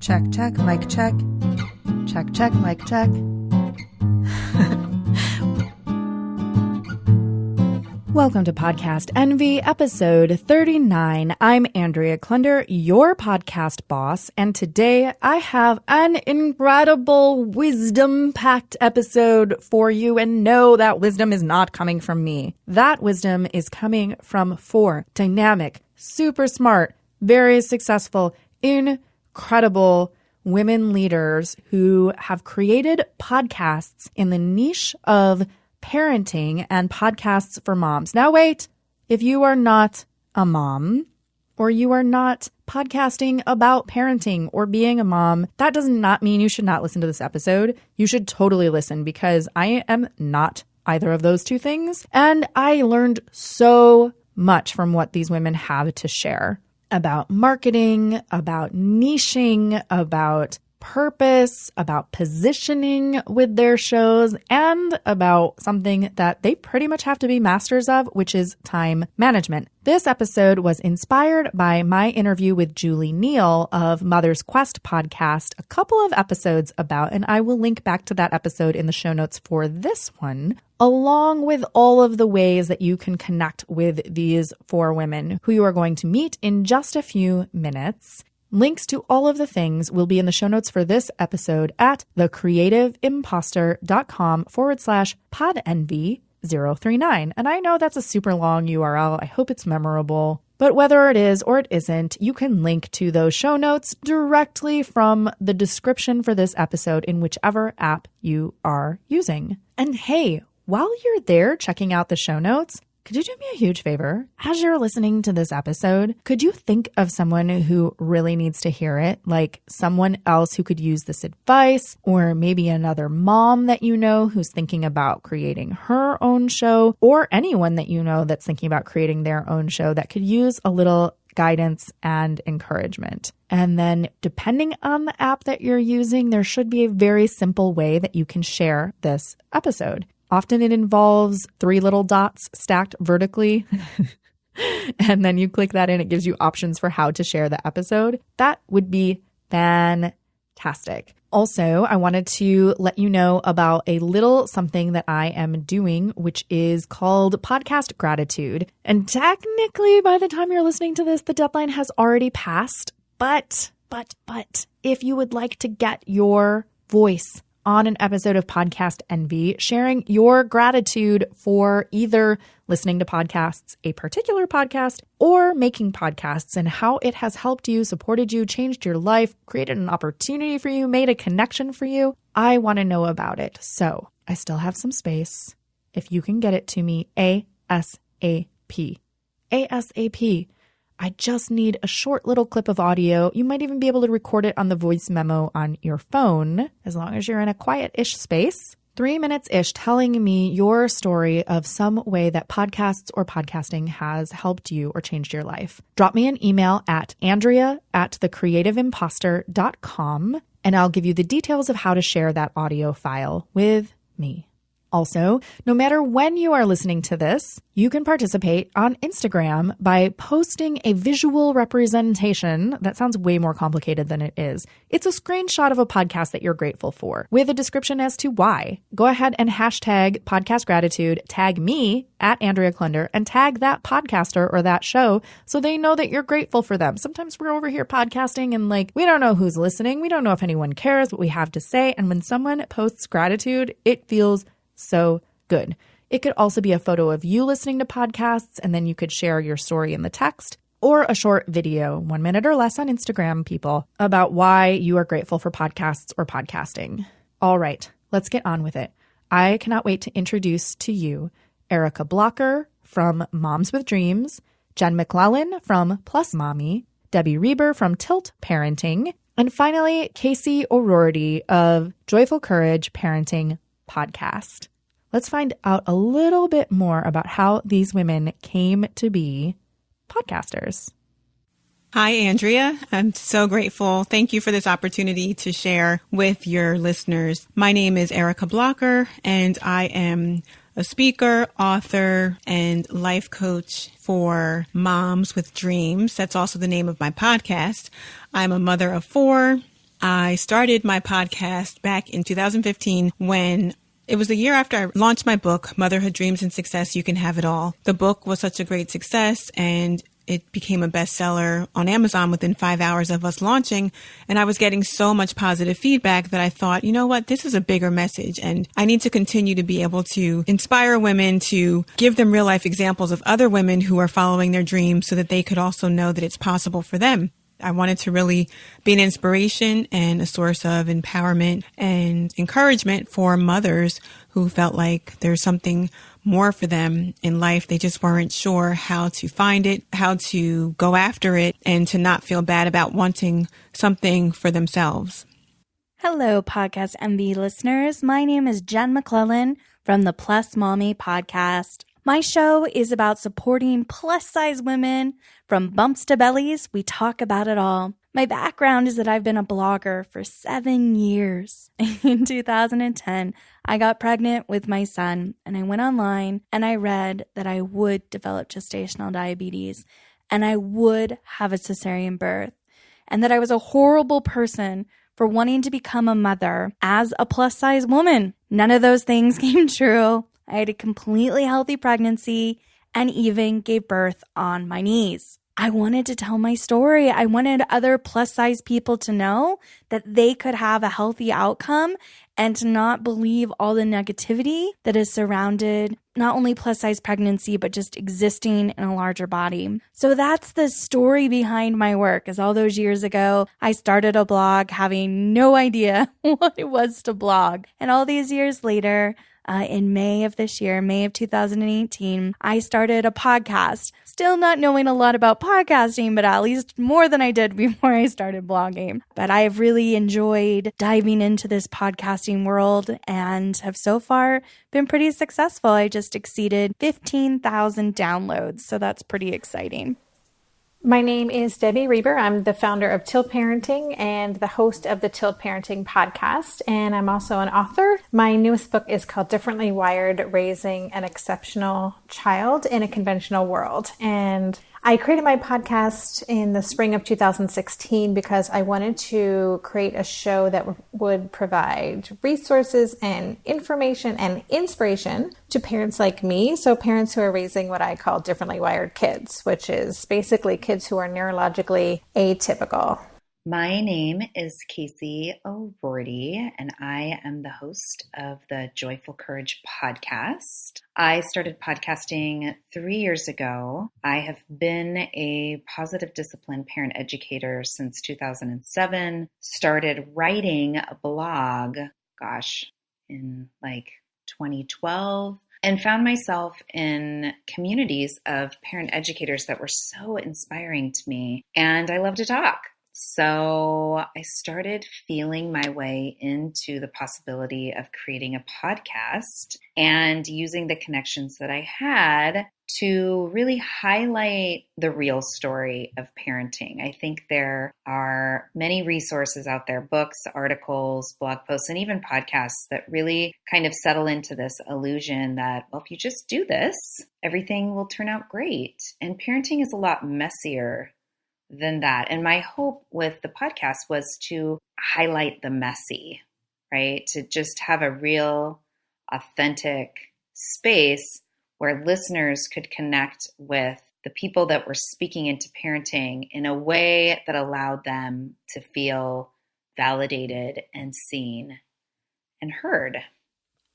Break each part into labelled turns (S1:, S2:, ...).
S1: Check, check, mic check. Check, check, mic check. Welcome to Podcast Envy, episode 39. I'm Andrea Klunder, your podcast boss, and today I have an incredible wisdom-packed episode for you, and no, that wisdom is not coming from me. That wisdom is coming from 4 dynamic, super smart, very successful, incredible women leaders who have created podcasts in the niche of parenting and podcasts for moms. Now wait, if you are not a mom or you are not podcasting about parenting or being a mom, that does not mean you should not listen to this episode. You should totally listen because I am not either of those two things. And I learned so much from what these women have to share about marketing, about niching, about purpose, about positioning with their shows, and about something that they pretty much have to be masters of, which is time management. This episode was inspired by my interview with Julie Neal of Mother's Quest podcast a couple of episodes about, and I will link back to that episode in the show notes for this one, along with all of the ways that you can connect with these 4 women who you are going to meet in just a few minutes. Links to all of the things will be in the show notes for this episode at thecreativeimposter.com/podenvy039. And I know that's a super long URL. I hope it's memorable. But whether it is or it isn't, you can link to those show notes directly from the description for this episode in whichever app you are using. And hey, while you're there checking out the show notes, could you do me a huge favor? As you're listening to this episode, could you think of someone who really needs to hear it? Like someone else who could use this advice, or maybe another mom that you know who's thinking about creating her own show, or anyone that you know that's thinking about creating their own show that could use a little guidance and encouragement. And then depending on the app that you're using, there should be a very simple way that you can share this episode. Often it involves 3 little dots stacked vertically. And then you click that in, it gives you options for how to share the episode. That would be fantastic. Also, I wanted to let you know about a little something that I am doing, which is called Podcast Gratitude. And technically, by the time you're listening to this, the deadline has already passed. But, if you would like to get your voice on an episode of Podcast Envy, sharing your gratitude for either listening to podcasts, a particular podcast, or making podcasts and how it has helped you, supported you, changed your life, created an opportunity for you, made a connection for you, I want to know about it. So I still have some space. If you can get it to me ASAP. I just need a short little clip of audio. You might even be able to record it on the voice memo on your phone, as long as you're in a quiet-ish space. 3 minutes-ish telling me your story of some way that podcasts or podcasting has helped you or changed your life. Drop me an email at andrea@thecreativeimposter.com, and I'll give you the details of how to share that audio file with me. Also, no matter when you are listening to this, you can participate on Instagram by posting a visual representation. That sounds way more complicated than it is. It's a screenshot of a podcast that you're grateful for with a description as to why. Go ahead and hashtag podcast gratitude, tag me at Andrea Klunder, and tag that podcaster or that show so they know that you're grateful for them. Sometimes we're over here podcasting and we don't know who's listening. We don't know if anyone cares what we have to say. And when someone posts gratitude, it feels so good. It could also be a photo of you listening to podcasts, and then you could share your story in the text, or a short video, 1 minute or less on Instagram, people, about why you are grateful for podcasts or podcasting. All right, let's get on with it. I cannot wait to introduce to you Erica Blocker from Moms with Dreams, Jen McClellan from Plus Mommy, Debbie Reber from Tilt Parenting, and finally, Casey O'Rourke of Joyful Courage Parenting Podcast. Let's find out a little bit more about how these women came to be podcasters.
S2: Hi, Andrea. I'm so grateful. Thank you for this opportunity to share with your listeners. My name is Erica Blocker, and I am a speaker, author, and life coach for Moms with Dreams. That's also the name of my podcast. I'm a mother of 4. I started my podcast back in 2015 when it was the year after I launched my book, Motherhood Dreams and Success, You Can Have It All. The book was such a great success and it became a bestseller on Amazon within 5 hours of us launching. And I was getting so much positive feedback that I thought, you know what, this is a bigger message. And I need to continue to be able to inspire women, to give them real life examples of other women who are following their dreams so that they could also know that it's possible for them. I wanted to really be an inspiration and a source of empowerment and encouragement for mothers who felt like there's something more for them in life. They just weren't sure how to find it, how to go after it, and to not feel bad about wanting something for themselves.
S3: Hello, Podcast MV listeners. My name is Jen McClellan from the Plus Mommy podcast. My show is about supporting plus-size women. From bumps to bellies, we talk about it all. My background is that I've been a blogger for 7 years. In 2010, I got pregnant with my son, and I went online and I read that I would develop gestational diabetes and I would have a cesarean birth, and that I was a horrible person for wanting to become a mother as a plus-size woman. None of those things came true. I had a completely healthy pregnancy and even gave birth on my knees. I wanted to tell my story. I wanted other plus-size people to know that they could have a healthy outcome and to not believe all the negativity that is surrounded not only plus-size pregnancy, but just existing in a larger body. So that's the story behind my work. As all those years ago, I started a blog having no idea what it was to blog. And all these years later, in May of this year, May of 2018, I started a podcast. Still not knowing a lot about podcasting, but at least more than I did before I started blogging. But I have really enjoyed diving into this podcasting world and have so far been pretty successful. I just exceeded 15,000 downloads, so that's pretty exciting.
S4: My name is Debbie Reber. I'm the founder of Tilt Parenting and the host of the Tilt Parenting podcast, and I'm also an author. My newest book is called Differently Wired: Raising an Exceptional Child in a Conventional World. And I created my podcast in the spring of 2016 because I wanted to create a show that would provide resources and information and inspiration to parents like me. So parents who are raising what I call differently wired kids, which is basically kids who are neurologically atypical.
S5: My name is Casey O'Rourke, and I am the host of the Joyful Courage podcast. I started podcasting 3 years ago. I have been a positive discipline parent educator since 2007, started writing a blog, in 2012. And found myself in communities of parent educators that were so inspiring to me, and I love to talk. So I started feeling my way into the possibility of creating a podcast and using the connections that I had to really highlight the real story of parenting. I think there are many resources out there, books, articles, blog posts, and even podcasts that really kind of settle into this illusion that, well, if you just do this, everything will turn out great. And parenting is a lot messier than that. And my hope with the podcast was to highlight the messy, right? To just have a real, authentic space where listeners could connect with the people that were speaking into parenting in a way that allowed them to feel validated and seen and heard.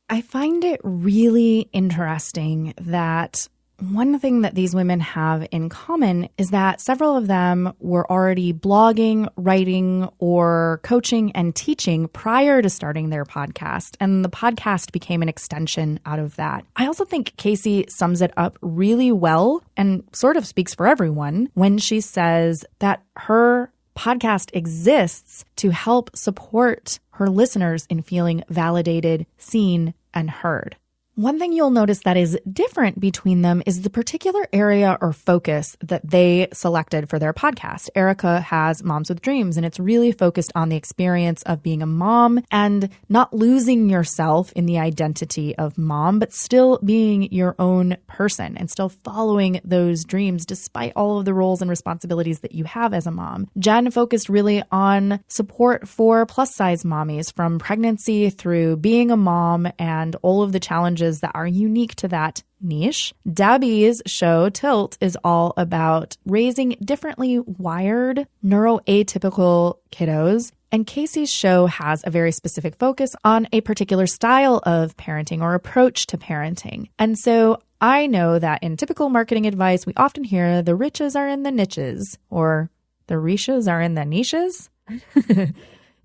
S1: I find it really interesting that one thing that these women have in common is that several of them were already blogging, writing, or coaching and teaching prior to starting their podcast, and the podcast became an extension out of that. I also think Casey sums it up really well and sort of speaks for everyone when she says that her podcast exists to help support her listeners in feeling validated, seen, and heard. One thing you'll notice that is different between them is the particular area or focus that they selected for their podcast. Erica has Moms with Dreams, and it's really focused on the experience of being a mom and not losing yourself in the identity of mom, but still being your own person and still following those dreams despite all of the roles and responsibilities that you have as a mom. Jen focused really on support for plus-size mommies from pregnancy through being a mom and all of the challenges that are unique to that niche. Debbie's show, Tilt, is all about raising differently wired, neuroatypical kiddos. And Casey's show has a very specific focus on a particular style of parenting or approach to parenting. And so I know that in typical marketing advice, we often hear the riches are in the niches, or the riches are in the niches.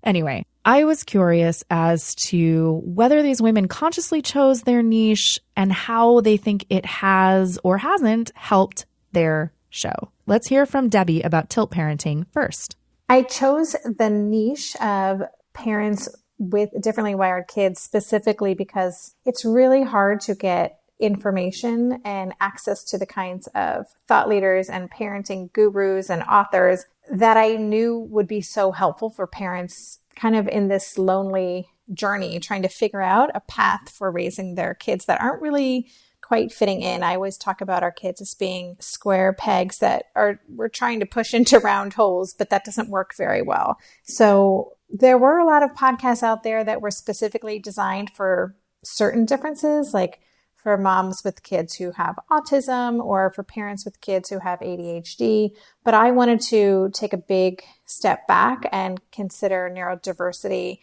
S1: Anyway, I was curious as to whether these women consciously chose their niche and how they think it has or hasn't helped their show. Let's hear from Debbie about tilt parenting first.
S4: I chose the niche of parents with differently wired kids specifically because it's really hard to get information and access to the kinds of thought leaders and parenting gurus and authors that I knew would be so helpful for parents kind of in this lonely journey, trying to figure out a path for raising their kids that aren't really quite fitting in. I always talk about our kids as being square pegs that we're trying to push into round holes, but that doesn't work very well. So there were a lot of podcasts out there that were specifically designed for certain differences, like for moms with kids who have autism or for parents with kids who have ADHD. But I wanted to take a big step back and consider neurodiversity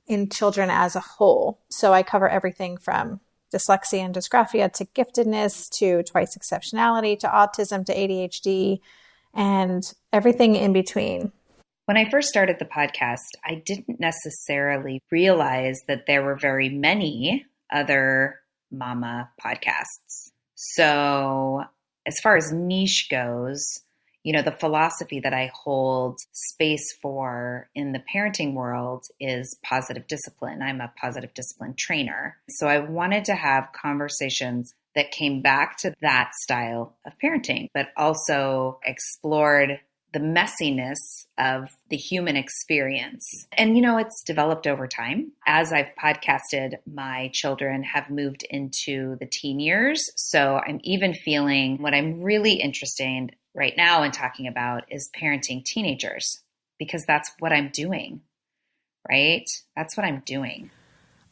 S4: in children as a whole. So I cover everything from dyslexia and dysgraphia to giftedness to twice exceptionality to autism to ADHD and everything in between.
S5: When I first started the podcast, I didn't necessarily realize that there were very many other mama podcasts. So as far as niche goes, the philosophy that I hold space for in the parenting world is positive discipline. I'm a positive discipline trainer. So I wanted to have conversations that came back to that style of parenting, but also explored the messiness of the human experience. And, it's developed over time. As I've podcasted, my children have moved into the teen years. So I'm even feeling what I'm really interested in right now in talking about is parenting teenagers, because that's what I'm doing, right? That's what I'm doing.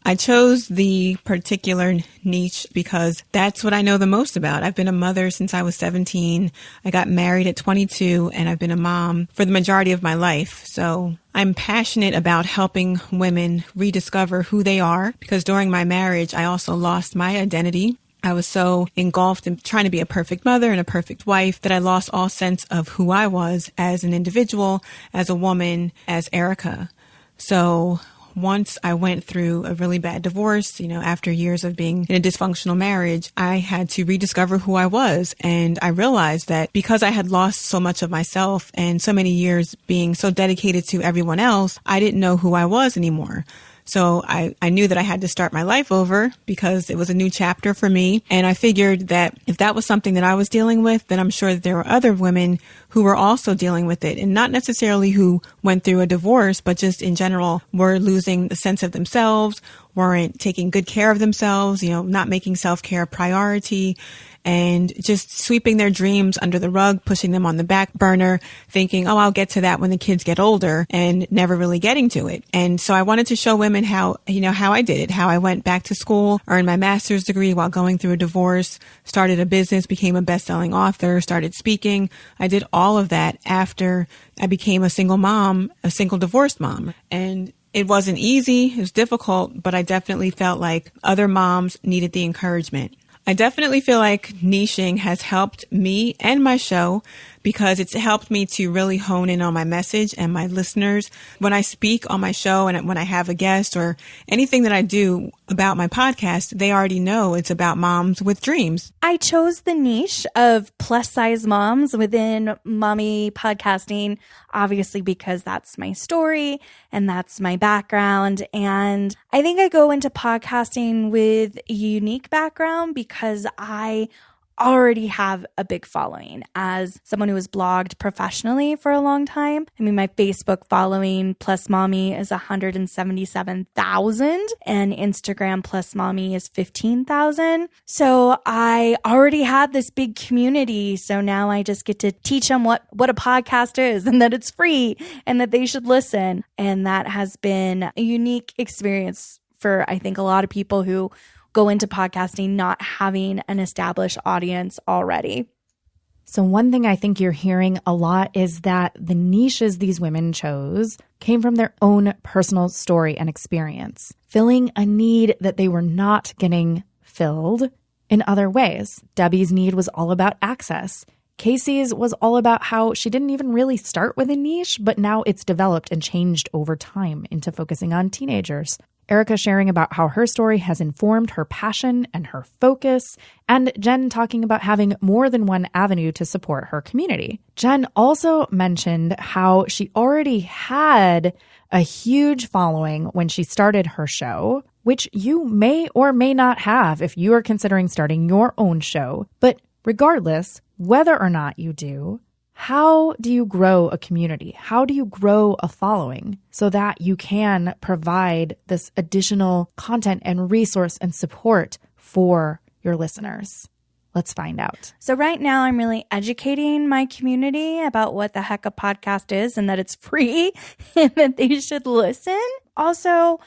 S2: I chose the particular niche because that's what I know the most about. I've been a mother since I was 17. I got married at 22, and I've been a mom for the majority of my life. So I'm passionate about helping women rediscover who they are, because during my marriage, I also lost my identity. I was so engulfed in trying to be a perfect mother and a perfect wife that I lost all sense of who I was as an individual, as a woman, as Erica. So once I went through a really bad divorce, after years of being in a dysfunctional marriage, I had to rediscover who I was. And I realized that because I had lost so much of myself and so many years being so dedicated to everyone else, I didn't know who I was anymore. So I knew that I had to start my life over because it was a new chapter for me. And I figured that if that was something that I was dealing with, then I'm sure that there were other women who were also dealing with it, and not necessarily who went through a divorce, but just in general were losing the sense of themselves, weren't taking good care of themselves, not making self-care a priority, and just sweeping their dreams under the rug, pushing them on the back burner, thinking, I'll get to that when the kids get older, and never really getting to it. And so I wanted to show women how I did it, how I went back to school, earned my master's degree while going through a divorce, started a business, became a best-selling author, started speaking. I did all of that after I became a single mom, a single divorced mom. And it wasn't easy, it was difficult, but I definitely felt like other moms needed the encouragement. I definitely feel like niching has helped me and my show because it's helped me to really hone in on my message and my listeners. When I speak on my show and when I have a guest or anything that I do about my podcast, they already know it's about moms with dreams.
S3: I chose the niche of plus size moms within mommy podcasting, obviously because that's my story and that's my background. And I think I go into podcasting with a unique background because I already have a big following as someone who has blogged professionally for a long time. I mean, my Facebook following plus mommy is 177,000 and Instagram plus mommy is 15,000. So I already had this big community. So now I just get to teach them what a podcast is and that it's free and that they should listen. And that has been a unique experience for, I think, a lot of people who go into podcasting not having an established audience already.
S1: So one thing I think you're hearing a lot is that the niches these women chose came from their own personal story and experience, filling a need that they were not getting filled in other ways. Debbie's need was all about access. Casey's was all about how she didn't even really start with a niche, but now it's developed and changed over time into focusing on teenagers. Erica sharing about how her story has informed her passion and her focus, and Jen talking about having more than one avenue to support her community. Jen also mentioned how she already had a huge following when she started her show, which you may or may not have if you are considering starting your own show. But regardless, whether or not you do, how do you grow a community? How do you grow a following so that you can provide this additional content and resource and support for your listeners? Let's find out.
S3: So right now I'm really educating my community about what the heck a podcast is and that it's free and that they should listen. Also,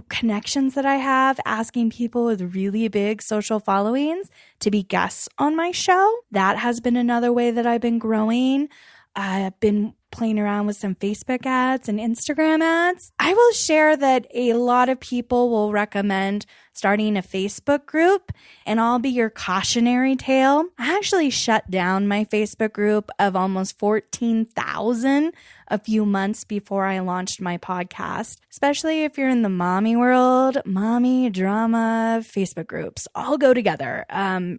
S3: connections that I have, asking people with really big social followings to be guests on my show. That has been another way that I've been growing. I've been playing around with some Facebook ads and Instagram ads. I will share that a lot of people will recommend starting a Facebook group, and I'll be your cautionary tale. I actually shut down my Facebook group of almost 14,000 a few months before I launched my podcast, especially if you're in the mommy world. Mommy, drama, Facebook groups all go together.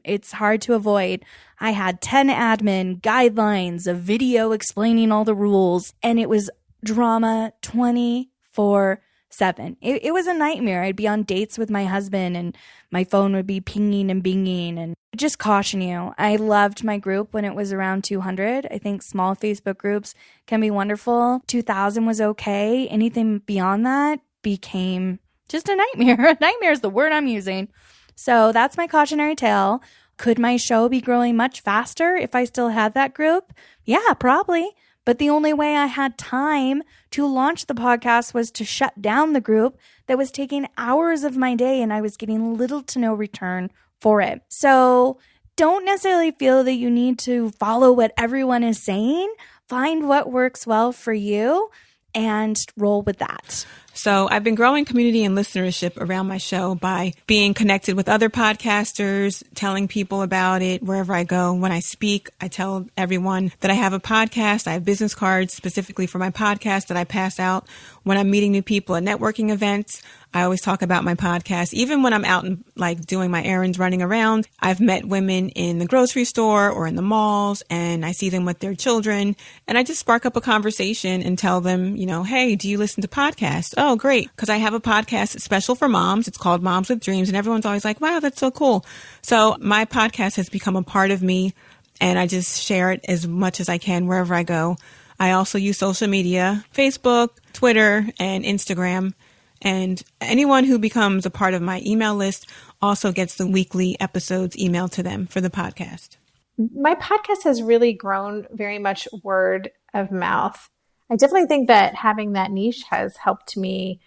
S3: It's hard to avoid. I had 10 admin guidelines, a video explaining all the rules, and it was drama 24/7. It was a nightmare. I'd be on dates with my husband and my phone would be pinging and binging. And just caution you, I loved my group when it was around 200. I think small Facebook groups can be wonderful. 2,000 was okay. Anything beyond that became just a nightmare. Nightmare is the word I'm using. So that's my cautionary tale. Could my show be growing much faster if I still had that group? Yeah, probably. But the only way I had time to launch the podcast was to shut down the group that was taking hours of my day and I was getting little to no return for it. So don't necessarily feel that you need to follow what everyone is saying. Find what works well for you and roll with that.
S2: So I've been growing community and listenership around my show by being connected with other podcasters, telling people about it wherever I go. When I speak, I tell everyone that I have a podcast. I have business cards specifically for my podcast that I pass out. When I'm meeting new people at networking events, I always talk about my podcast. Even when I'm out and doing my errands, running around, I've met women in the grocery store or in the malls and I see them with their children and I just spark up a conversation and tell them, hey, do you listen to podcasts? Oh, great. Because I have a podcast special for moms. It's called Moms with Dreams. And everyone's always like, wow, that's so cool. So my podcast has become a part of me and I just share it as much as I can wherever I go. I also use social media, Facebook, Twitter, and Instagram. And anyone who becomes a part of my email list also gets the weekly episodes emailed to them for the podcast.
S4: My podcast has really grown very much word of mouth. I definitely think that having that niche has helped me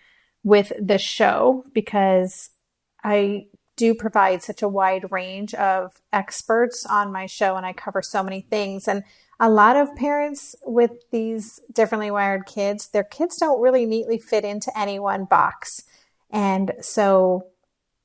S4: with the show because I do provide such a wide range of experts on my show and I cover so many things. And a lot of parents with these differently wired kids, their kids don't really neatly fit into any one box. And so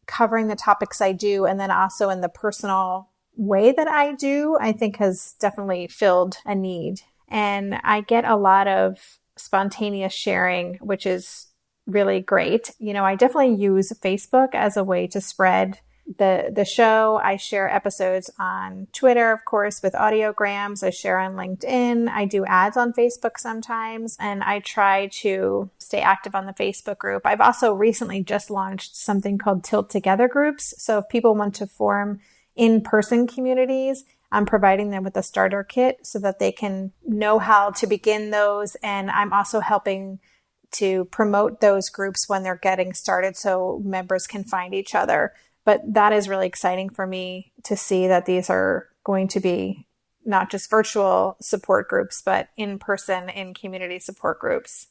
S4: covering the topics I do, and then also in the personal way that I do, I think has definitely filled a need. And I get a lot of spontaneous sharing, which is really great. I definitely use Facebook as a way to spread the show. I share episodes on Twitter, of course, with audiograms. I share on LinkedIn. I do ads on Facebook sometimes, and I try to stay active on the Facebook group. I've also recently just launched something called Tilt Together groups. So if people want to form in-person communities, I'm providing them with a starter kit so that they can know how to begin those. And I'm also helping to promote those groups when they're getting started so members can find each other. But that is really exciting for me to see that these are going to be not just virtual support groups, but in-person, in-community support groups.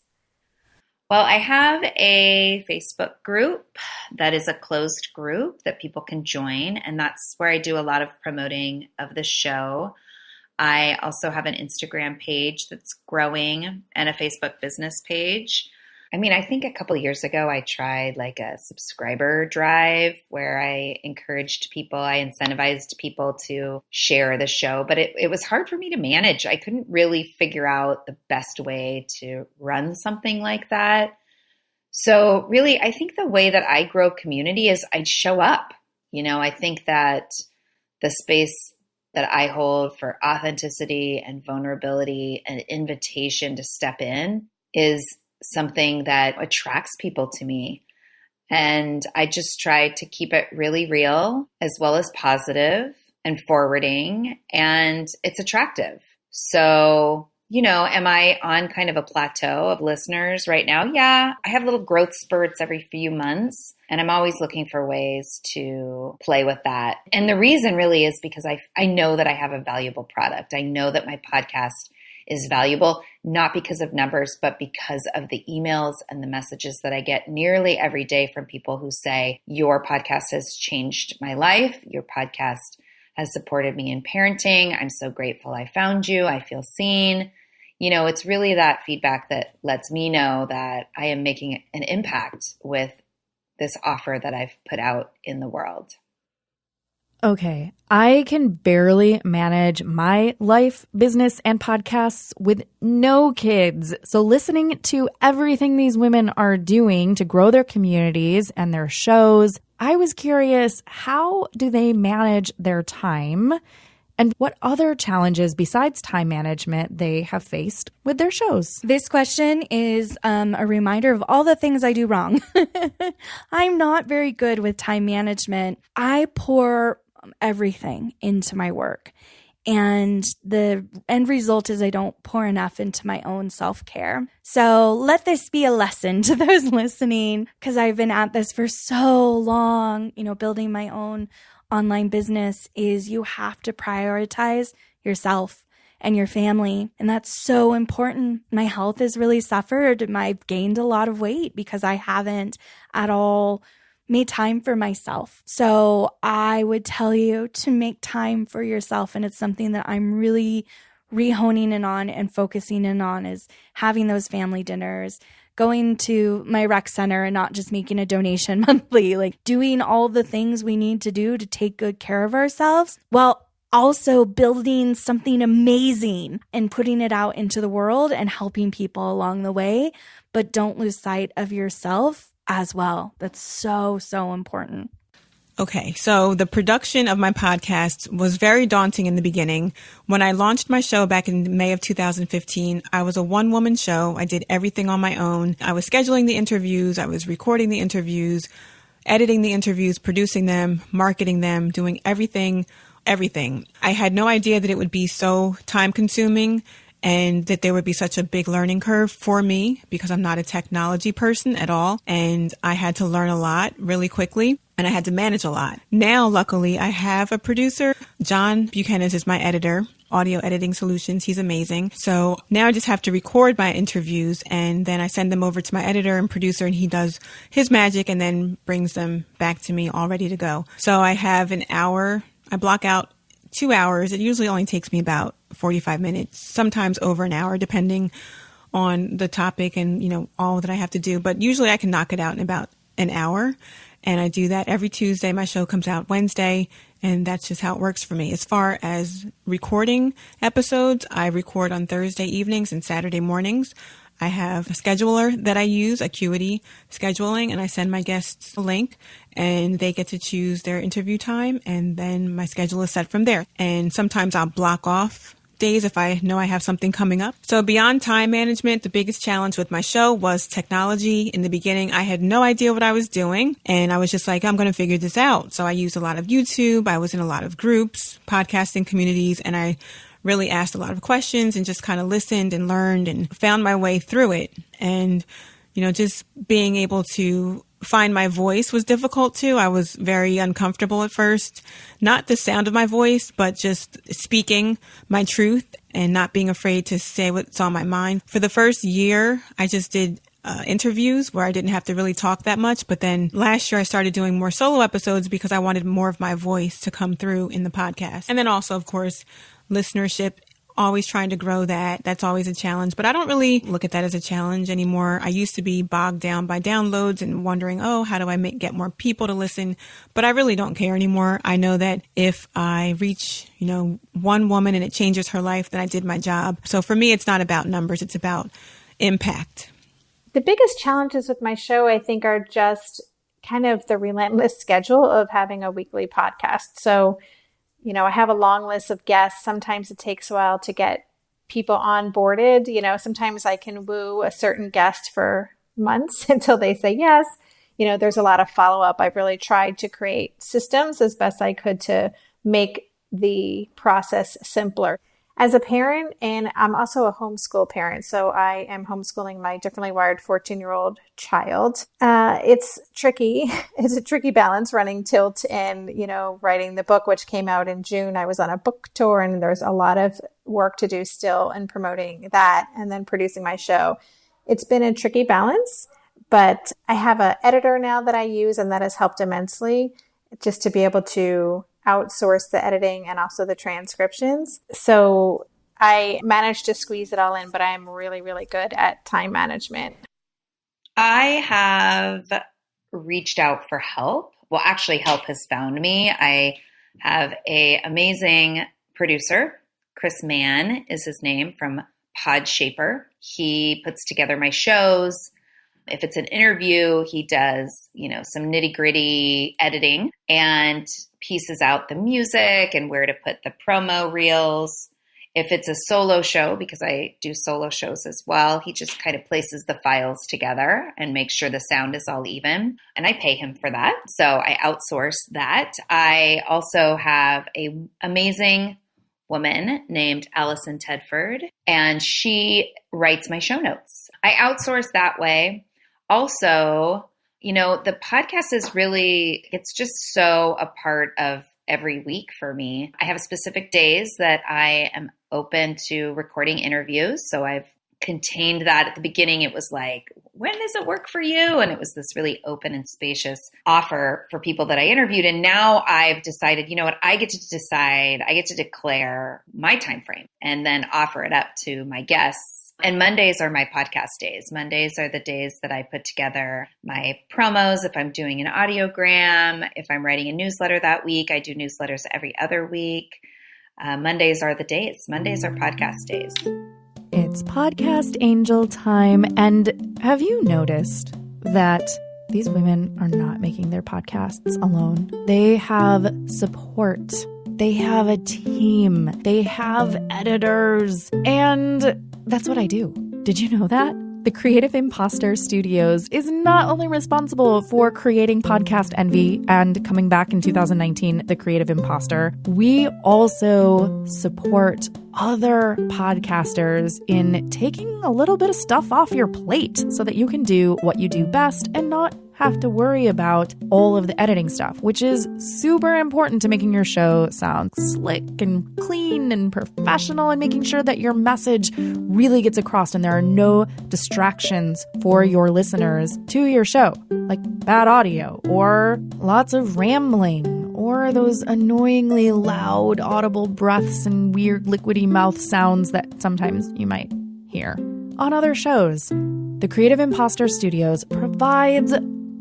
S5: Well, I have a Facebook group that is a closed group that people can join, and that's where I do a lot of promoting of the show. I also have an Instagram page that's growing and a Facebook business page. I think a couple of years ago, I tried like a subscriber drive where I encouraged people, I incentivized people to share the show, but it was hard for me to manage. I couldn't really figure out the best way to run something like that. So really, I think the way that I grow community is I show up. I think that the space that I hold for authenticity and vulnerability and invitation to step in is something that attracts people to me. And I just try to keep it really real as well as positive and forwarding, and it's attractive. So, am I on kind of a plateau of listeners right now? Yeah, I have little growth spurts every few months, and I'm always looking for ways to play with that. And the reason really is because I know that I have a valuable product. I know that my podcast is valuable, not because of numbers, but because of the emails and the messages that I get nearly every day from people who say, your podcast has changed my life. Your podcast has supported me in parenting. I'm so grateful I found you. I feel seen. It's really that feedback that lets me know that I am making an impact with this offer that I've put out in the world.
S1: Okay, I can barely manage my life, business, and podcasts with no kids. So listening to everything these women are doing to grow their communities and their shows, I was curious, how do they manage their time? And what other challenges besides time management they have faced with their shows?
S3: This question is a reminder of all the things I do wrong. I'm not very good with time management. I pour everything into my work. And the end result is I don't pour enough into my own self-care. So let this be a lesson to those listening, because I've been at this for so long, building my own online business, is you have to prioritize yourself and your family. And that's so important. My health has really suffered. I've gained a lot of weight because I haven't at all made time for myself. So I would tell you to make time for yourself. And it's something that I'm really rehoning in on and focusing in on, is having those family dinners, going to my rec center and not just making a donation monthly, like doing all the things we need to do to take good care of ourselves, while also building something amazing and putting it out into the world and helping people along the way. But don't lose sight of yourself as well. That's so, so important.
S2: Okay, so the production of my podcast was very daunting in the beginning. When I launched my show back in May of 2015, I was a one-woman show. I did everything on my own. I was scheduling the interviews. I was recording the interviews, editing the interviews, producing them, marketing them, doing everything. I had no idea that it would be so time-consuming and that there would be such a big learning curve for me, because I'm not a technology person at all. And I had to learn a lot really quickly, and I had to manage a lot. Now, luckily, I have a producer. John Buchanan is my editor, Audio Editing Solutions. He's amazing. So now I just have to record my interviews, and then I send them over to my editor and producer, and he does his magic and then brings them back to me all ready to go. So I have an hour. I block out 2 hours. It usually only takes me about 45 minutes, sometimes over an hour, depending on the topic and, all that I have to do. But usually I can knock it out in about an hour. And I do that every Tuesday. My show comes out Wednesday, and that's just how it works for me. As far as recording episodes, I record on Thursday evenings and Saturday mornings. I have a scheduler that I use, Acuity Scheduling, and I send my guests a link and they get to choose their interview time, and then my schedule is set from there. And sometimes I'll block off days if I know I have something coming up. So beyond time management, the biggest challenge with my show was technology. In the beginning, I had no idea what I was doing, and I was just like, I'm going to figure this out. So I used a lot of YouTube. I was in a lot of groups, podcasting communities, and I really asked a lot of questions and just kind of listened and learned and found my way through it. And, just being able to find my voice was difficult too. I was very uncomfortable at first, not the sound of my voice, but just speaking my truth and not being afraid to say what's on my mind. For the first year, I just did interviews where I didn't have to really talk that much. But then last year I started doing more solo episodes because I wanted more of my voice to come through in the podcast. And then also, of course, listenership, always trying to grow that. That's always a challenge, but I don't really look at that as a challenge anymore. I used to be bogged down by downloads and wondering, how do I get more people to listen? But I really don't care anymore. I know that if I reach, one woman and it changes her life, then I did my job. So for me, it's not about numbers. It's about impact.
S4: The biggest challenges with my show, I think, are just kind of the relentless schedule of having a weekly podcast. So I have a long list of guests. Sometimes it takes a while to get people onboarded. Sometimes I can woo a certain guest for months until they say yes. There's a lot of follow-up. I've really tried to create systems as best I could to make the process simpler. As a parent, and I'm also a homeschool parent, so I am homeschooling my differently wired 14-year-old child. It's tricky. It's a tricky balance running Tilt and, writing the book, which came out in June. I was on a book tour and there's a lot of work to do still in promoting that and then producing my show. It's been a tricky balance, but I have an editor now that I use, and that has helped immensely just to be able to outsource the editing and also the transcriptions. So I managed to squeeze it all in, but I'm really, really good at time management.
S5: I have reached out for help. Well, actually, help has found me. I have an amazing producer. Chris Mann is his name, from Podshaper. He puts together my shows. If it's an interview, he does, some nitty-gritty editing and pieces out the music and where to put the promo reels. If it's a solo show, because I do solo shows as well, he just kind of places the files together and makes sure the sound is all even. And I pay him for that. So I outsource that. I also have an amazing woman named Allison Tedford, and she writes my show notes. I outsource that way. Also, the podcast is it's just so a part of every week for me. I have specific days that I am open to recording interviews. So I've contained that. At the beginning, it was like, when does it work for you? And it was this really open and spacious offer for people that I interviewed. And now I've decided, I get to decide, I get to declare my time frame and then offer it up to my guests. And Mondays are my podcast days. Mondays are the days that I put together my promos. If I'm doing an audiogram, if I'm writing a newsletter that week, I do newsletters every other week. Mondays are the days. Mondays are podcast days.
S1: It's Podcast Angel time. And have you noticed that these women are not making their podcasts alone? They have support. They have a team. They have editors. And that's what I do. Did you know that? The Creative Imposter Studios is not only responsible for creating Podcast Envy and coming back in 2019, The Creative Imposter, we also support other podcasters in taking a little bit of stuff off your plate so that you can do what you do best and not have to worry about all of the editing stuff, which is super important to making your show sound slick and clean and professional and making sure that your message really gets across and there are no distractions for your listeners to your show, like bad audio or lots of rambling or those annoyingly loud audible breaths and weird liquidy mouth sounds that sometimes you might hear on other shows. The Creative Imposter Studios provides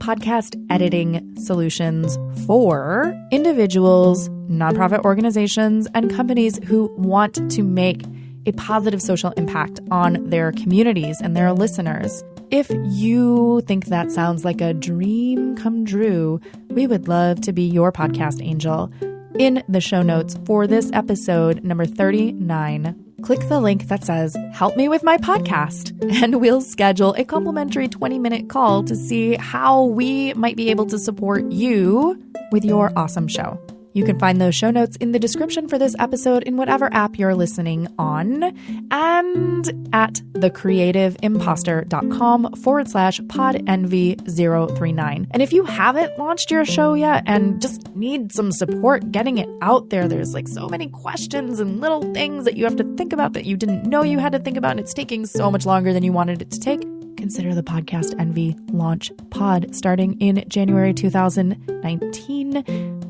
S1: podcast editing solutions for individuals, nonprofit organizations, and companies who want to make a positive social impact on their communities and their listeners. If you think that sounds like a dream come true, we would love to be your podcast angel. In the show notes for this episode, number 39, click the link that says, "Help me with my podcast," and we'll schedule a complimentary 20-minute call to see how we might be able to support you with your awesome show. You can find those show notes in the description for this episode in whatever app you're listening on and at thecreativeimposter.com/podenvy039. And if you haven't launched your show yet and just need some support getting it out there's like so many questions and little things that you have to think about that you didn't know you had to think about, and it's taking so much longer than you wanted it to take, consider the Podcast Envy Launch Pod starting in January 2019.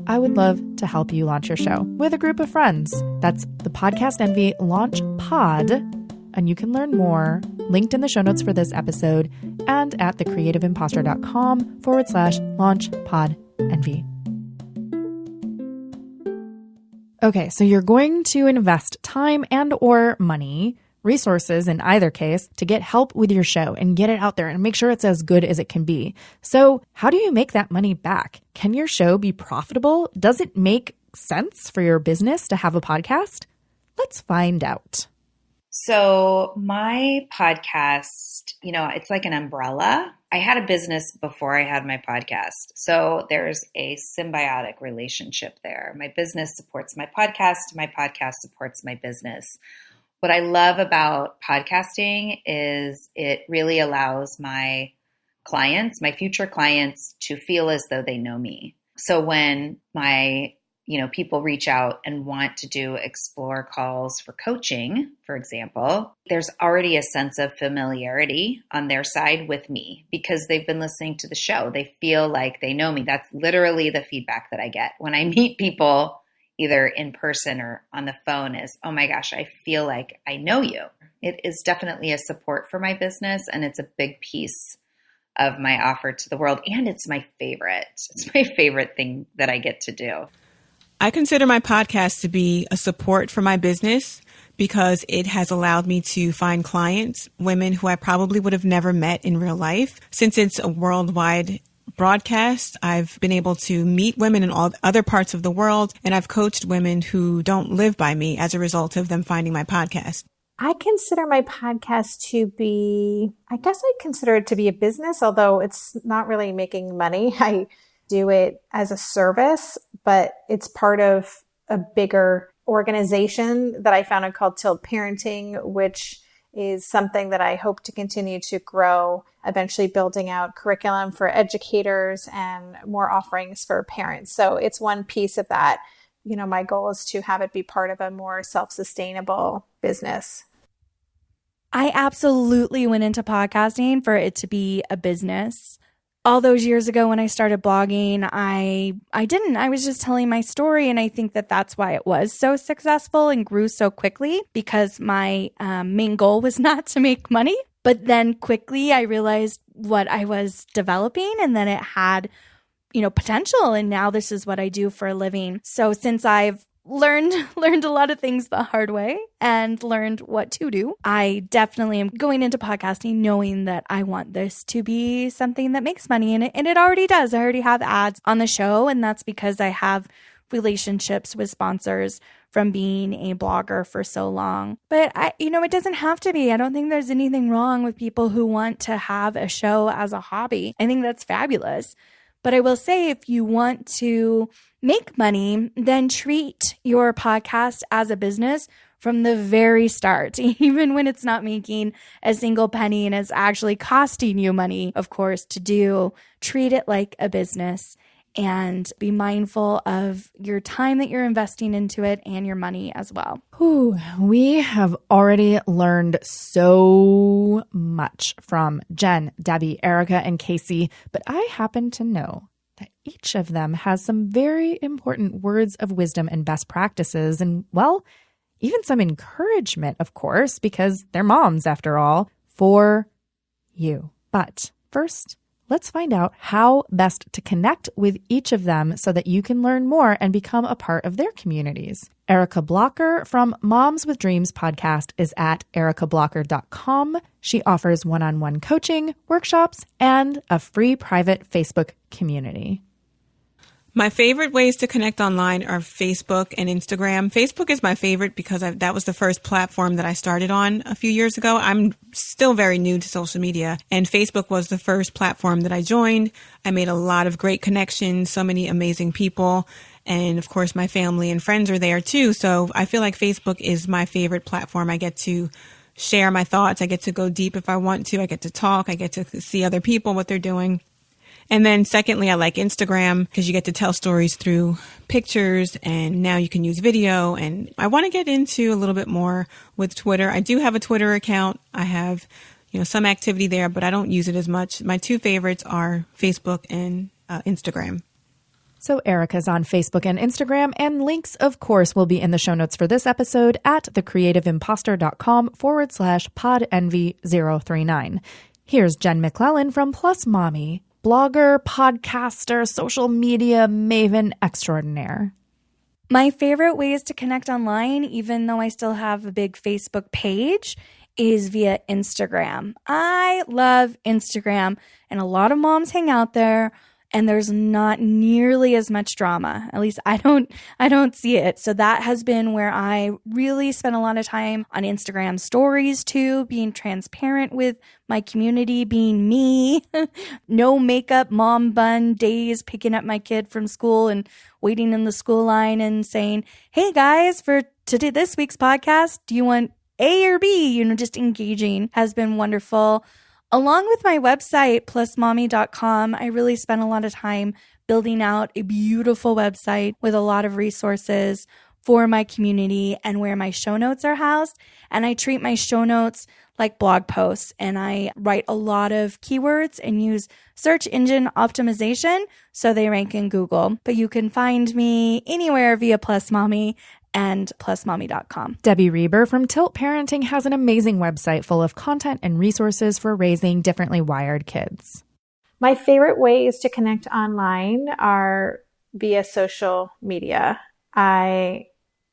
S1: I would love to help you launch your show with a group of friends. That's the Podcast Envy Launch Pod, and you can learn more linked in the show notes for this episode and at thecreativeimposter.com/launchpodenvy. Okay, so you're going to invest time and or money, resources in either case, to get help with your show and get it out there and make sure it's as good as it can be. So how do you make that money back? Can your show be profitable? Does it make sense for your business to have a podcast? Let's find out.
S5: So my podcast, it's like an umbrella. I had a business before I had my podcast. So there's a symbiotic relationship there. My business supports my podcast supports my business. What I love about podcasting is it really allows my clients, my future clients, to feel as though they know me. So when my people reach out and want to do explore calls for coaching, for example, there's already a sense of familiarity on their side with me because they've been listening to the show. They feel like they know me. That's literally the feedback that I get when I meet people either in person or on the phone is, "Oh my gosh, I feel like I know you." It is definitely a support for my business, and it's a big piece of my offer to the world. And it's my favorite. It's my favorite thing that I get to do.
S2: I consider my podcast to be a support for my business because it has allowed me to find clients, women who I probably would have never met in real life. Since it's a worldwide broadcast, I've been able to meet women in all other parts of the world, and I've coached women who don't live by me as a result of them finding my podcast.
S4: I consider my podcast to be, I consider it to be a business, although it's not really making money. I do it as a service, but it's part of a bigger organization that I founded called Tilt Parenting, which is something that I hope to continue to grow, eventually building out curriculum for educators and more offerings for parents. So it's one piece of that. My goal is to have it be part of a more self-sustainable business.
S3: I absolutely went into podcasting for it to be a business. All those years ago when I started blogging, I didn't. I was just telling my story, and I think that that's why it was so successful and grew so quickly, because my main goal was not to make money. But then quickly I realized what I was developing, and then it had, potential, and now this is what I do for a living. So since I've learned a lot of things the hard way and learned what to do, I definitely am going into podcasting knowing that I want this to be something that makes money, and it already does. I already have ads on the show, and that's because I have relationships with sponsors from being a blogger for so long. But it doesn't have to be. I don't think there's anything wrong with people who want to have a show as a hobby. I think that's fabulous. But I will say, if you want to make money, then treat your podcast as a business from the very start, even when it's not making a single penny and it's actually costing you money, of course, to do. Treat it like a business and be mindful of your time that you're investing into it and your money as well.
S1: Ooh, we have already learned so much from Jen, Debbie, Erica, and Casey, but I happen to know that each of them has some very important words of wisdom and best practices, and, well, even some encouragement, of course, because they're moms after all, for you. But first, Let's find out how best to connect with each of them so that you can learn more and become a part of their communities. Erica Blocker from Moms with Dreams podcast is at ericablocker.com. She offers one-on-one coaching, workshops, and a free private Facebook community.
S2: My favorite ways to connect online are Facebook and Instagram. Facebook is my favorite because that was the first platform that I started on a few years ago. I'm still very new to social media, and Facebook was the first platform that I joined. I made a lot of great connections, so many amazing people, and of course my family and friends are there too. So I feel like Facebook is my favorite platform. I get to share my thoughts. I get to go deep if I want to. I get to talk. I get to see other people, what they're doing. And then secondly, I like Instagram because you get to tell stories through pictures, and now you can use video. And I want to get into a little bit more with Twitter. I do have a Twitter account. I have, some activity there, but I don't use it as much. My two favorites are Facebook and Instagram.
S1: So Erica's on Facebook and Instagram, and links, of course, will be in the show notes for this episode at thecreativeimposter.com/podenvy039. Here's Jen McClellan from Plus Mommy, blogger, podcaster, social media maven extraordinaire.
S3: My favorite ways to connect online, even though I still have a big Facebook page, is via Instagram. I love Instagram, and a lot of moms hang out there, and there's not nearly as much drama. At least I don't see it. So that has been where I really spend a lot of time on Instagram stories too, being transparent with my community, being me. No makeup, mom bun days, picking up my kid from school and waiting in the school line and saying, "Hey guys, for today this week's podcast, do you want A or B?" Just engaging has been wonderful. Along with my website, plusmommy.com, I really spent a lot of time building out a beautiful website with a lot of resources for my community and where my show notes are housed. And I treat my show notes like blog posts, and I write a lot of keywords and use search engine optimization so they rank in Google. But you can find me anywhere via Plus Mommy and plusmommy.com.
S1: Debbie Reber from Tilt Parenting has an amazing website full of content and resources for raising differently wired kids.
S4: My favorite ways to connect online are via social media. I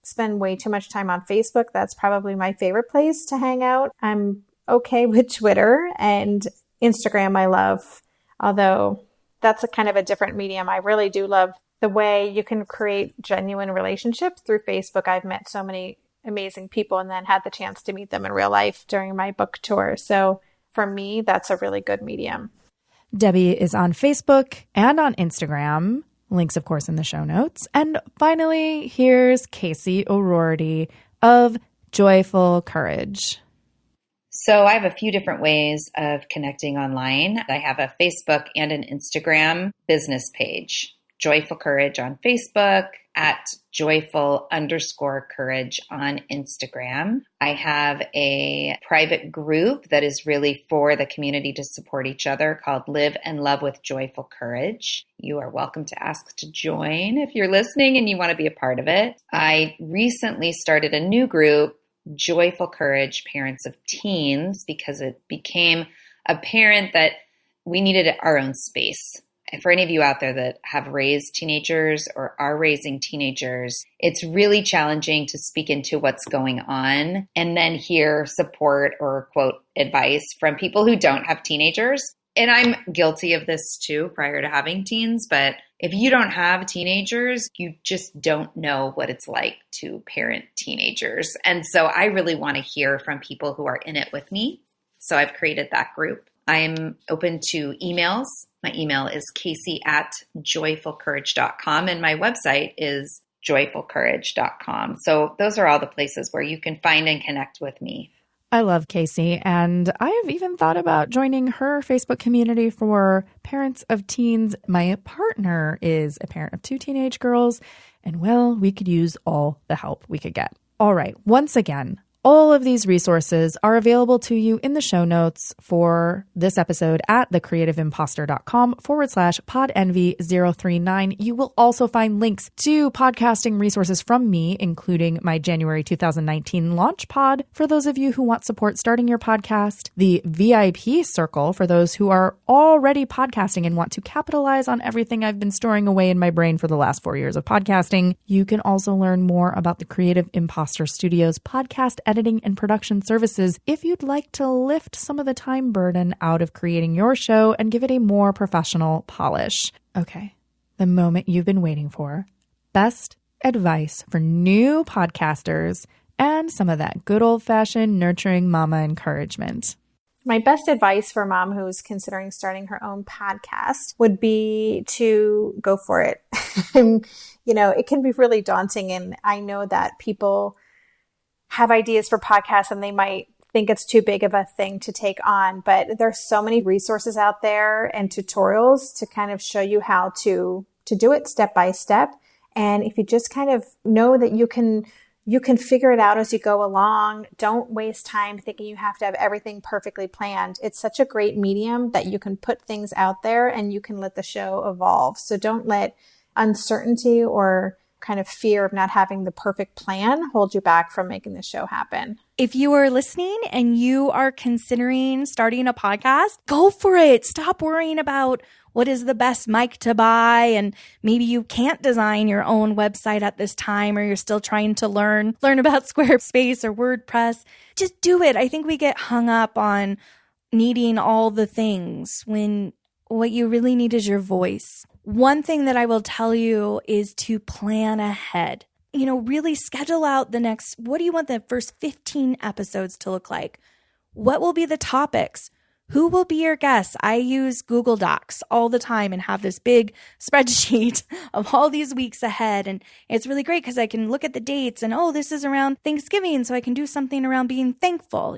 S4: spend way too much time on Facebook. That's probably my favorite place to hang out. I'm okay with Twitter, and Instagram I love, although that's a kind of a different medium. I really do love the way you can create genuine relationships through Facebook. I've met so many amazing people and then had the chance to meet them in real life during my book tour. So for me, that's a really good medium.
S1: Debbie is on Facebook and on Instagram. Links, of course, in the show notes. And finally, here's Casey O'Rourke of Joyful Courage.
S5: So I have a few different ways of connecting online. I have a Facebook and an Instagram business page. Joyful Courage on Facebook, at joyful_courage on Instagram. I have a private group that is really for the community to support each other called Live and Love with Joyful Courage. You are welcome to ask to join if you're listening and you want to be a part of it. I recently started a new group, Joyful Courage Parents of Teens, because it became apparent that we needed our own space. For any of you out there that have raised teenagers or are raising teenagers, it's really challenging to speak into what's going on and then hear support or quote advice from people who don't have teenagers. And I'm guilty of this too prior to having teens, but if you don't have teenagers, you just don't know what it's like to parent teenagers. And so I really want to hear from people who are in it with me. So I've created that group. I'm open to emails. My email is casey@joyfulcourage.com, and my website is joyfulcourage.com. So those are all the places where you can find and connect with me.
S1: I love Casey, and I have even thought about joining her Facebook community for parents of teens. My partner is a parent of 2 teenage girls, and well, we could use all the help we could get. All right, once again, All of these resources are available to you in the show notes for this episode at thecreativeimposter.com/podenvy039. You will also find links to podcasting resources from me, including my January 2019 launch pod for those of you who want support starting your podcast, the VIP circle for those who are already podcasting and want to capitalize on everything I've been storing away in my brain for the last 4 years of podcasting. You can also learn more about the Creative Imposter Studio's podcast editing and production services if you'd like to lift some of the time burden out of creating your show and give it a more professional polish. Okay, the moment you've been waiting for. Best advice for new podcasters and some of that good old-fashioned nurturing mama encouragement.
S4: My best advice for a mom who's considering starting her own podcast would be to go for it. It can be really daunting, and I know that people have ideas for podcasts and they might think it's too big of a thing to take on, but there's so many resources out there and tutorials to kind of show you how to do it step by step. And if you just kind of know that you can figure it out as you go along, don't waste time thinking you have to have everything perfectly planned. It's such a great medium that you can put things out there and you can let the show evolve. So don't let uncertainty or kind of fear of not having the perfect plan hold you back from making the show happen.
S3: If you are listening and you are considering starting a podcast, go for it. Stop worrying about what is the best mic to buy, and maybe you can't design your own website at this time, or you're still trying to learn about Squarespace or WordPress. Just do it. I think we get hung up on needing all the things when what you really need is your voice. One thing that I will tell you is to plan ahead. Really schedule out what do you want the first 15 episodes to look like? What will be the topics? Who will be your guests? I use Google Docs all the time and have this big spreadsheet of all these weeks ahead. And it's really great because I can look at the dates and, this is around Thanksgiving, so I can do something around being thankful.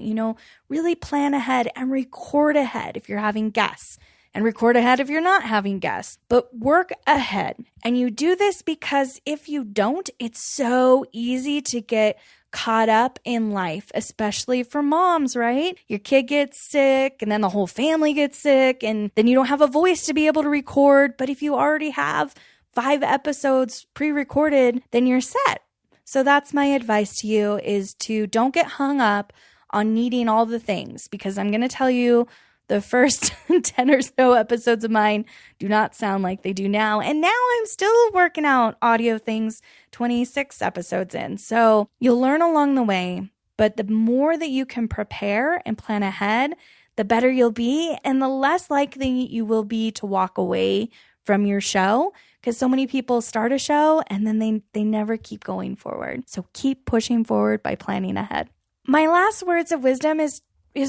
S3: Really plan ahead and record ahead if you're having guests. And record ahead if you're not having guests, but work ahead. And you do this because if you don't, it's so easy to get caught up in life, especially for moms, right? Your kid gets sick and then the whole family gets sick and then you don't have a voice to be able to record. But if you already have 5 episodes pre-recorded, then you're set. So that's my advice to you, is to don't get hung up on needing all the things, because I'm going to tell you, the first 10 or so episodes of mine do not sound like they do now. And now I'm still working out audio things 26 episodes in. So you'll learn along the way. But the more that you can prepare and plan ahead, the better you'll be and the less likely you will be to walk away from your show. Because so many people start a show and then they never keep going forward. So keep pushing forward by planning ahead. My last words of wisdom is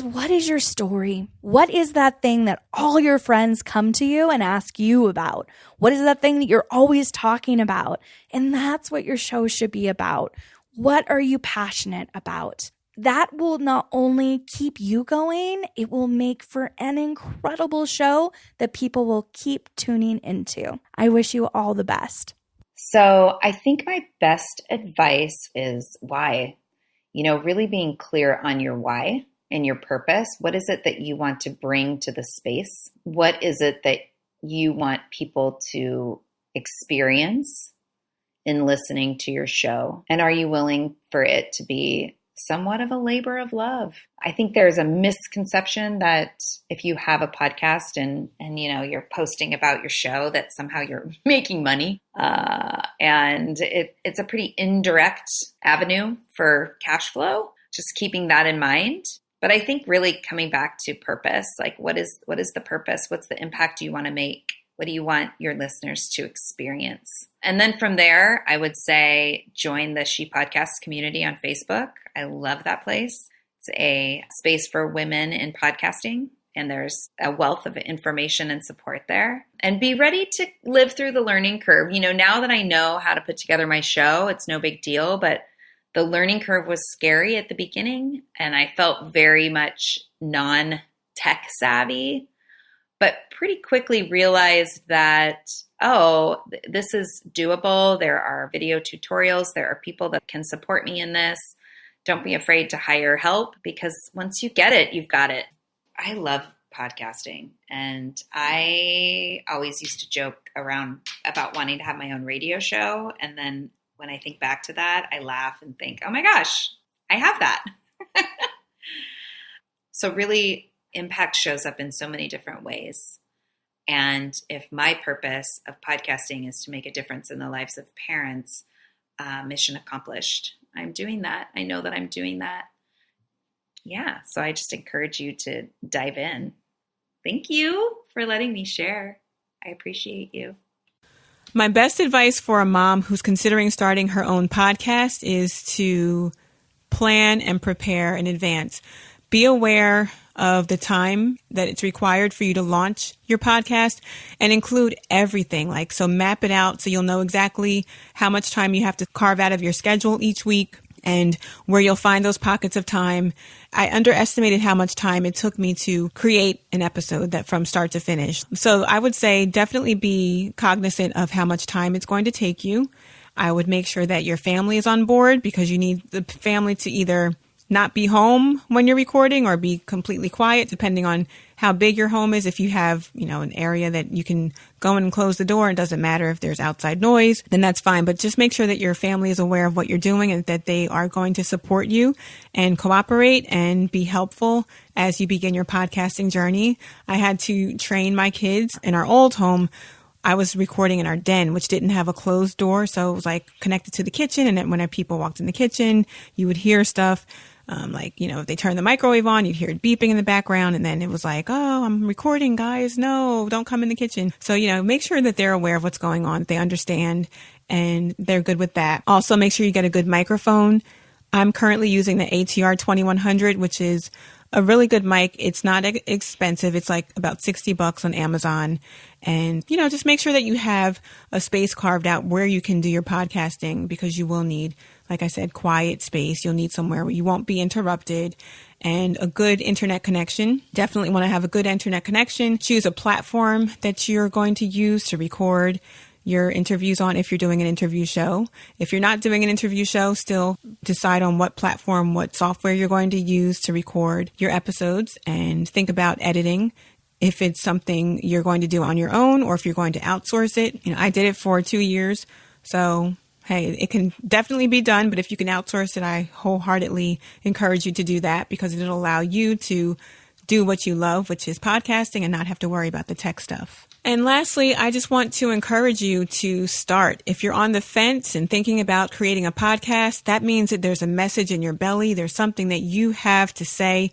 S3: what is your story? What is that thing that all your friends come to you and ask you about? What is that thing that you're always talking about? And that's what your show should be about. What are you passionate about? That will not only keep you going, it will make for an incredible show that people will keep tuning into. I wish you all the best.
S5: So I think my best advice is why. Really being clear on your why and your purpose. What is it that you want to bring to the space? What is it that you want people to experience in listening to your show? And are you willing for it to be somewhat of a labor of love? I think there's a misconception that if you have a podcast and you're posting about your show, that somehow you're making money. And it's a pretty indirect avenue for cash flow. Just keeping that in mind. But I think really coming back to purpose, like what is the purpose? What's the impact you want to make? What do you want your listeners to experience? And then from there, I would say join the She Podcast community on Facebook. I love that place. It's a space for women in podcasting, and there's a wealth of information and support there. And be ready to live through the learning curve. Now that I know how to put together my show, it's no big deal, but the learning curve was scary at the beginning, and I felt very much non-tech savvy, but pretty quickly realized that, this is doable. There are video tutorials. There are people that can support me in this. don't be afraid to hire help, because once you get it, you've got it. I love podcasting, and I always used to joke around about wanting to have my own radio show. And then when I think back to that, I laugh and think, oh my gosh, I have that. So really, impact shows up in so many different ways. And if my purpose of podcasting is to make a difference in the lives of parents, mission accomplished. I'm doing that. I know that I'm doing that. Yeah. So I just encourage you to dive in. Thank you for letting me share. I appreciate you.
S2: My best advice for a mom who's considering starting her own podcast is to plan and prepare in advance. Be aware of the time that it's required for you to launch your podcast and include everything. So map it out so you'll know exactly how much time you have to carve out of your schedule each week and where you'll find those pockets of time. I underestimated how much time it took me to create an episode that from start to finish. So I would say definitely be cognizant of how much time it's going to take you. I would make sure that your family is on board, because you need the family to either not be home when you're recording or be completely quiet, depending on how big your home is. If you have, an area that you can go in and close the door, it doesn't matter if there's outside noise, then that's fine. But just make sure that your family is aware of what you're doing and that they are going to support you and cooperate and be helpful as you begin your podcasting journey. I had to train my kids in our old home. I was recording in our den, which didn't have a closed door. So it was connected to the kitchen. And then when people walked in the kitchen, you would hear stuff. If they turned the microwave on, you'd hear it beeping in the background. And then it was oh, I'm recording, guys. No, don't come in the kitchen. So, make sure that they're aware of what's going on. They understand and they're good with that. Also, make sure you get a good microphone. I'm currently using the ATR 2100, which is a really good mic. It's not expensive. It's about $60 on Amazon. And, just make sure that you have a space carved out where you can do your podcasting, because you will need, like I said, quiet space. You'll need somewhere where you won't be interrupted, and a good internet connection. Definitely want to have a good internet connection. Choose a platform that you're going to use to record your interviews on if you're doing an interview show. If you're not doing an interview show, still decide on what platform, what software you're going to use to record your episodes, and think about editing. If it's something you're going to do on your own or if you're going to outsource it. I did it for 2 years. So, hey, it can definitely be done. But if you can outsource it, I wholeheartedly encourage you to do that, because it'll allow you to do what you love, which is podcasting, and not have to worry about the tech stuff. And lastly, I just want to encourage you to start. If you're on the fence and thinking about creating a podcast, that means that there's a message in your belly. There's something that you have to say.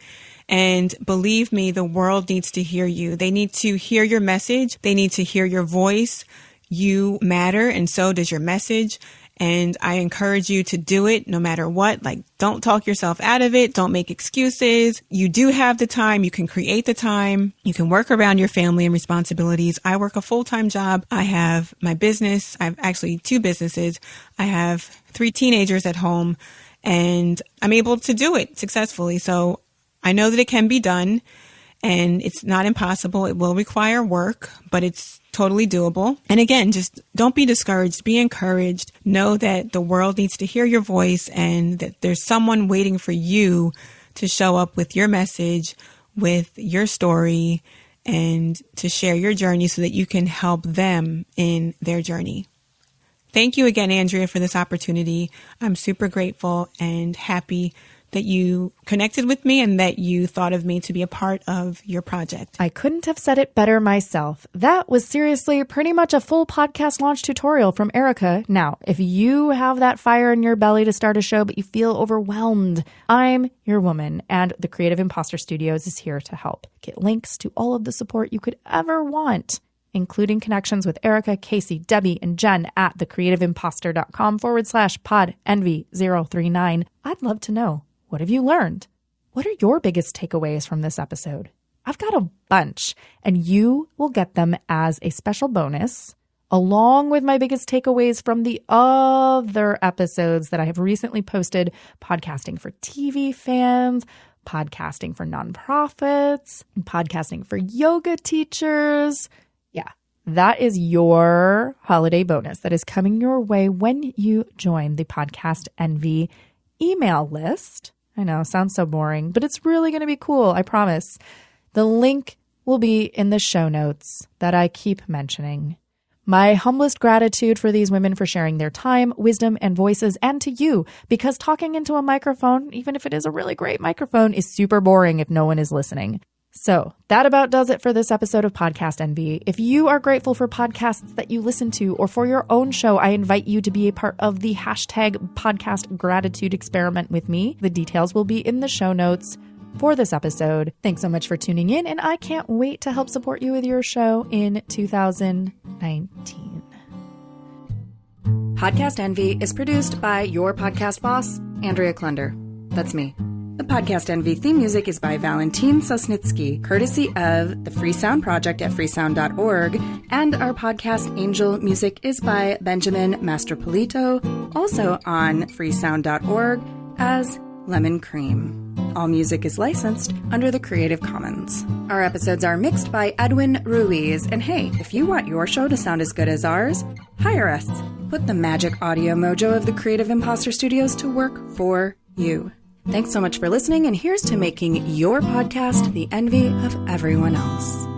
S2: And believe me, the world needs to hear you. They need to hear your message. They need to hear your voice. You matter, and so does your message. And I encourage you to do it no matter what. Don't talk yourself out of it. Don't make excuses. You do have the time. You can create the time. You can work around your family and responsibilities. I work a full-time job. I have my business. I have actually 2 businesses. I have 3 teenagers at home, and I'm able to do it successfully. So I know that it can be done, and it's not impossible. It will require work, but it's totally doable. And again, just don't be discouraged. Be encouraged. Know that the world needs to hear your voice, and that there's someone waiting for you to show up with your message, with your story, and to share your journey so that you can help them in their journey. Thank you again, Andrea, for this opportunity. I'm super grateful and happy that you connected with me and that you thought of me to be a part of your project.
S1: I couldn't have said it better myself. That was seriously pretty much a full podcast launch tutorial from Erica. Now, if you have that fire in your belly to start a show, but you feel overwhelmed, I'm your woman, and the Creative Imposter Studios is here to help. Get links to all of the support you could ever want, including connections with Erica, Casey, Debbie, and Jen at thecreativeimposter.com/podenvy039. I'd love to know. What have you learned? What are your biggest takeaways from this episode? I've got a bunch, and you will get them as a special bonus, along with my biggest takeaways from the other episodes that I have recently posted: podcasting for TV fans, podcasting for nonprofits, podcasting for yoga teachers. Yeah, that is your holiday bonus that is coming your way when you join the Podcast Envy email list. I know, sounds so boring, but it's really going to be cool, I promise. The link will be in the show notes that I keep mentioning. My humblest gratitude for these women for sharing their time, wisdom, and voices, and to you, because talking into a microphone, even if it is a really great microphone, is super boring if no one is listening. So that about does it for this episode of Podcast Envy. If you are grateful for podcasts that you listen to or for your own show, I invite you to be a part of the hashtag podcast gratitude experiment with me. The details will be in the show notes for this episode. Thanks so much for tuning in, and I can't wait to help support you with your show in 2019.
S6: Podcast Envy is produced by your podcast boss, Andrea Klunder. That's me. The Podcast Envy theme music is by Valentin Sosnitsky, courtesy of the Free Sound Project at freesound.org, and our podcast Angel music is by Benjamin Mastropolito, also on freesound.org as Lemon Cream. All music is licensed under the Creative Commons. Our episodes are mixed by Edwin Ruiz, and hey, if you want your show to sound as good as ours, hire us. Put the magic audio mojo of the Creative Imposter Studios to work for you. Thanks so much for listening, and here's to making your podcast the envy of everyone else.